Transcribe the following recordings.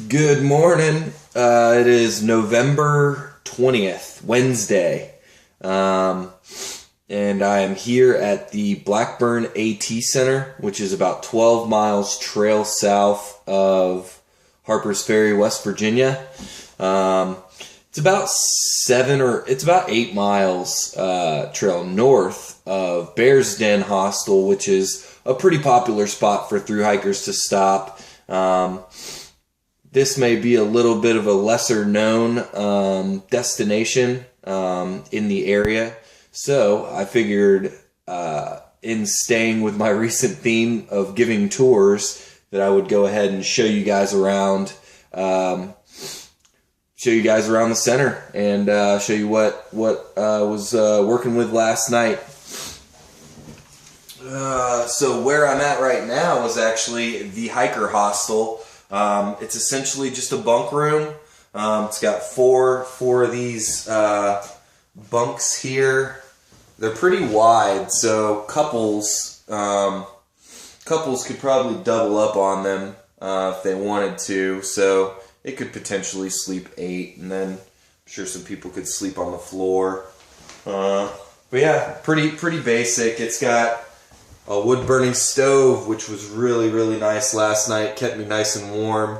Good morning. It is November 20th, Wednesday. And I am here at the Blackburn AT Center, which is about 12 miles trail south of Harpers Ferry, West Virginia. It's about 8 miles trail north of Bears Den Hostel, which is a pretty popular spot for thru hikers to stop. This may be a little bit of a lesser known destination in the area. So I figured in staying with my recent theme of giving tours that I would go ahead and show you guys around the center and show you what I was working with last night. So where I'm at right now is actually the Hiker Hostel. It's essentially just a bunk room. It's got four of these bunks here. They're pretty wide, so couples could probably double up on them if they wanted to. So it could potentially sleep 8, and then I'm sure some people could sleep on the floor. But yeah, pretty basic. It's got a wood-burning stove, which was really nice last night. Kept me nice and warm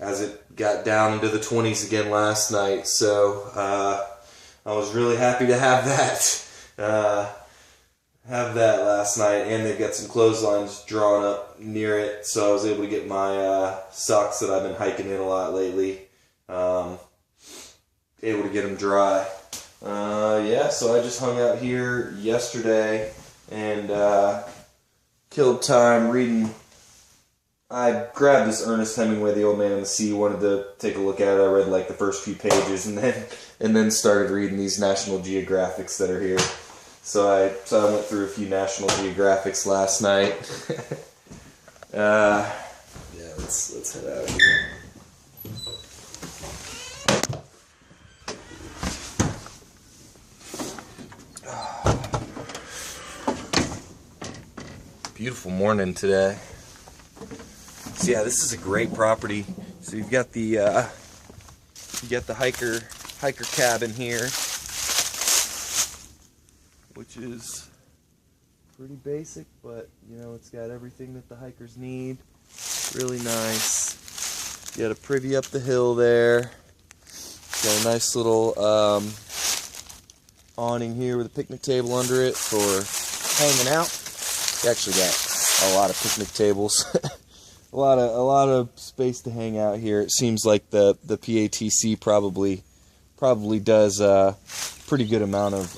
as it got down into the 20s again last night. So I was really happy to have that last night. And they've got some clotheslines drawn up near it, so I was able to get my socks that I've been hiking in a lot lately, able to get them dry. So I just hung out here yesterday and killed time reading. I grabbed this Ernest Hemingway, The Old Man and the Sea, wanted to take a look at it. I read like the first few pages and then started reading these National Geographics that are here. So I went through a few National Geographics last night. Let's head out of here. Beautiful morning today. So yeah, this is a great property. So you've got the hiker cabin here, which is pretty basic, but you know, it's got everything that the hikers need. Really nice. You got a privy up the hill there. Got a nice little awning here with a picnic table under it for hanging out. You actually got a lot of picnic tables. a lot of space to hang out here. It seems like the PATC probably does a pretty good amount of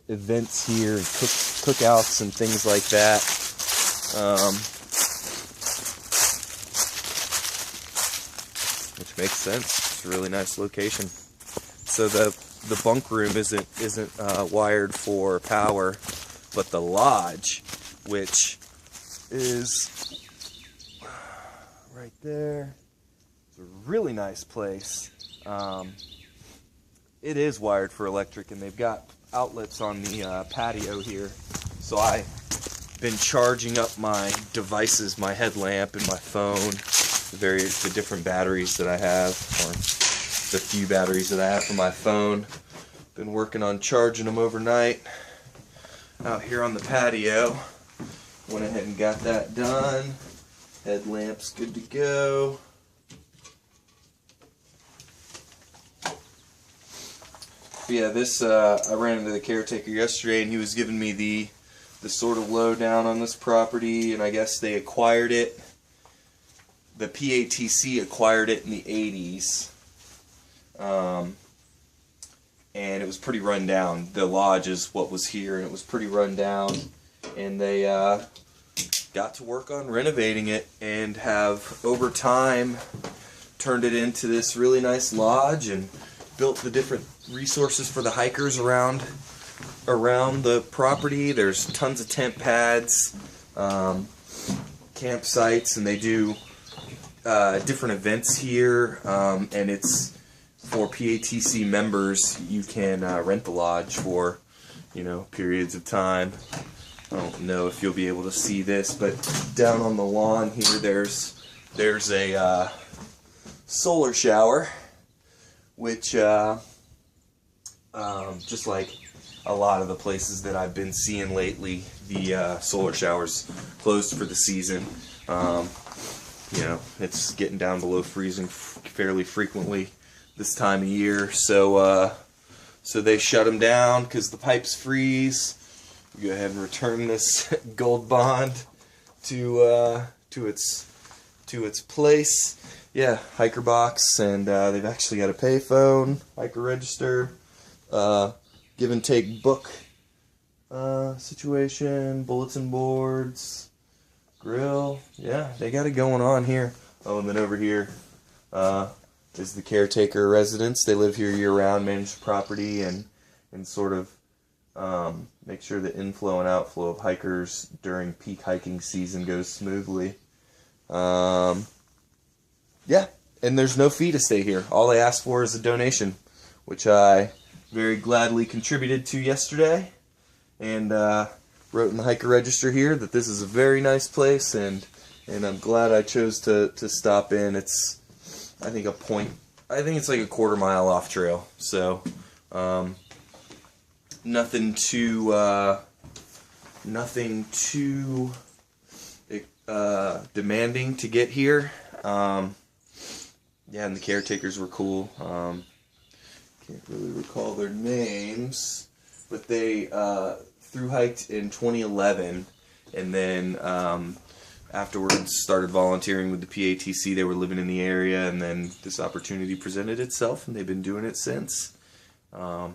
events here, and cookouts and things like that. Which makes sense. It's a really nice location. So the bunk room isn't wired for power, but the lodge, which is right there, it's a really nice place. It is wired for electric, and they've got outlets on the patio here. So I've been charging up my devices, my headlamp and my phone, the different batteries that I have, or the few batteries that I have for my phone. Been working on charging them overnight out here on the patio. Went ahead and got that done. Headlamp's good to go. But yeah, I ran into the caretaker yesterday, and he was giving me the sort of lowdown on this property, and I guess they acquired it. The PATC acquired it in the 80s. And it was pretty run down. The lodge is what was here, and it was pretty run down. And they got to work on renovating it and have, over time, turned it into this really nice lodge and built the different resources for the hikers around the property. There's tons of tent pads, campsites, and they do different events here, and it's for PATC members. You can rent the lodge for, periods of time. I don't know if you'll be able to see this, but down on the lawn here, there's there's a solar shower, which just like a lot of the places that I've been seeing lately, the solar showers closed for the season. You know, it's getting down below freezing fairly frequently this time of year, so so they shut them down because the pipes freeze. We go ahead and return this Gold Bond to its place. Yeah, hiker box, and they've actually got a payphone, hiker register, give and take book situation, bulletin boards, grill. Yeah, they got it going on here. Oh, and then over here is the caretaker residence. They live here year round, manage the property, and sort of make sure the inflow and outflow of hikers during peak hiking season goes smoothly. Yeah, and there's no fee to stay here. All they ask for is a donation, which I very gladly contributed to yesterday, and wrote in the hiker register here that this is a very nice place, and I'm glad I chose to stop in. It's I think it's like a quarter-mile off trail, so nothing too demanding to get here. Yeah, and the caretakers were cool. Can't really recall their names, but they through hiked in 2011, and then afterwards started volunteering with the PATC. They were living in the area, and then this opportunity presented itself, and they've been doing it since. Yeah,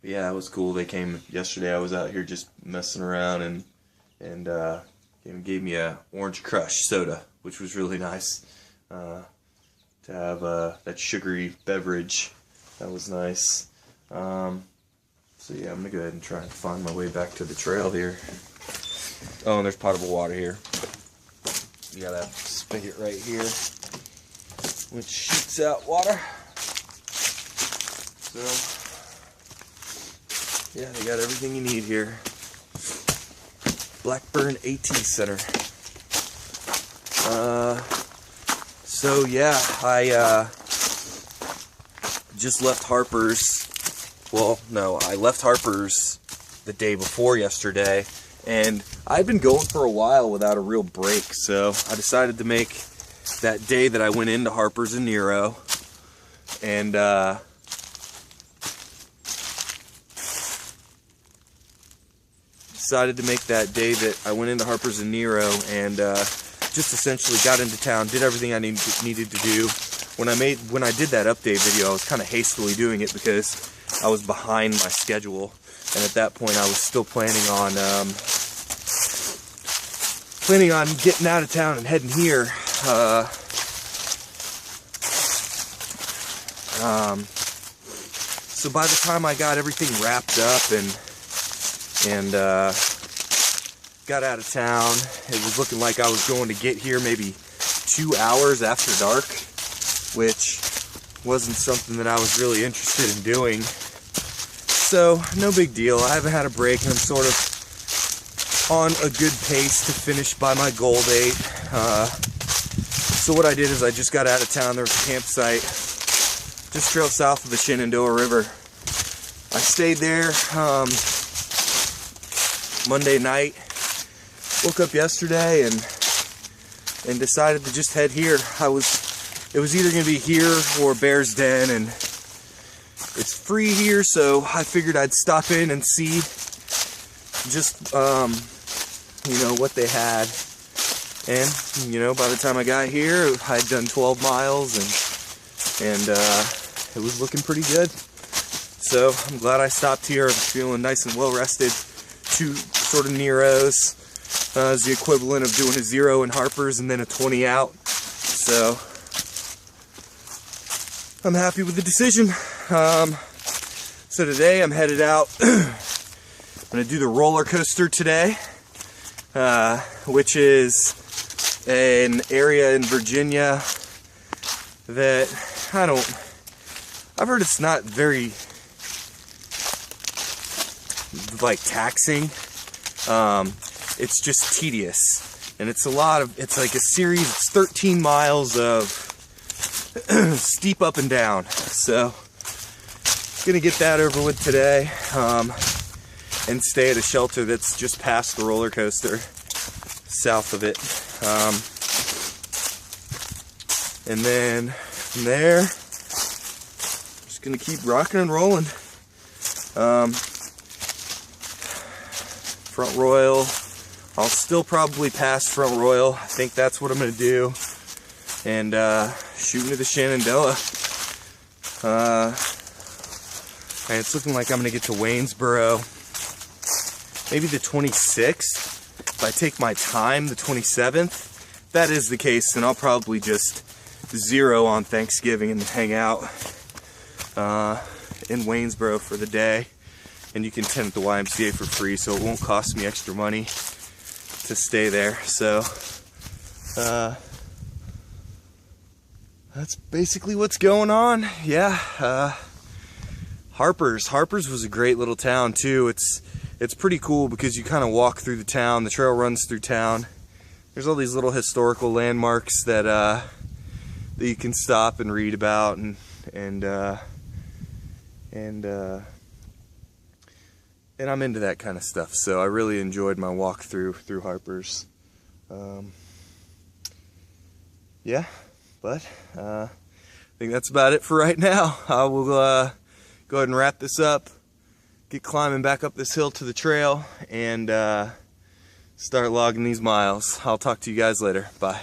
it was cool. They came yesterday. I was out here just messing around, and gave me a Orange Crush soda, which was really nice. To have that sugary beverage. That was nice. So yeah, I'm going to go ahead and try and find my way back to the trail here. Oh, and there's potable water here. You got a spigot right here, which shoots out water. So, yeah, they got everything you need here. Blackburn AT Center. So yeah, I just left Harper's. Well, no, I left Harper's the day before yesterday, and I'd been going for a while without a real break, so I decided to make that day that I went into Harper's and Nero, and decided to make that day that I went into Harper's and Nero, and just essentially got into town, did everything I needed to do. When I did that update video, I was kind of hastily doing it because I was behind my schedule, and at that point I was still planning on getting out of town and heading here. So by the time I got everything wrapped up and got out of town, it was looking like I was going to get here maybe 2 hours after dark, which wasn't something that I was really interested in doing. So, no big deal. I haven't had a break, and I'm sort of on a good pace to finish by my goal date. So what I did is I just got out of town. There was a campsite just trail south of the Shenandoah River. I stayed there Monday night. Woke up yesterday and decided to just head here. It was either going to be here or Bear's Den, and it's free here, so I figured I'd stop in and see just what they had. And by the time I got here, I'd done 12 miles, and it was looking pretty good. So I'm glad I stopped here. I'm feeling nice and well rested. 2 sort of Neros is the equivalent of doing a 0 in Harper's and then a 20 out. So I'm happy with the decision. So today I'm headed out. I'm going to do the roller coaster today, which is an area in Virginia that I've heard it's not very taxing. It's just tedious. And it's it's like a series, it's 13 miles of steep up and down. So, gonna get that over with today, and stay at a shelter that's just past the roller coaster, south of it. And then from there, just gonna keep rocking and rolling. Front Royal, I'll still probably pass Front Royal. I think that's what I'm gonna do. And shoot into the Shenandoah. And it's looking like I'm gonna get to Waynesboro maybe the 26th. If I take my time, the 27th. If that is the case, then I'll probably just zero on Thanksgiving and hang out in Waynesboro for the day. And you can tent at the YMCA for free, so it won't cost me extra money to stay there. So that's basically what's going on. Yeah, Harpers was a great little town too. It's pretty cool because you kind of walk through the town. The trail runs through town. There's all these little historical landmarks that that you can stop and read about, and I'm into that kind of stuff. So I really enjoyed my walk through Harpers. Yeah, but I think that's about it for right now. I will go ahead and wrap this up, get climbing back up this hill to the trail, and start logging these miles. I'll talk to you guys later. Bye.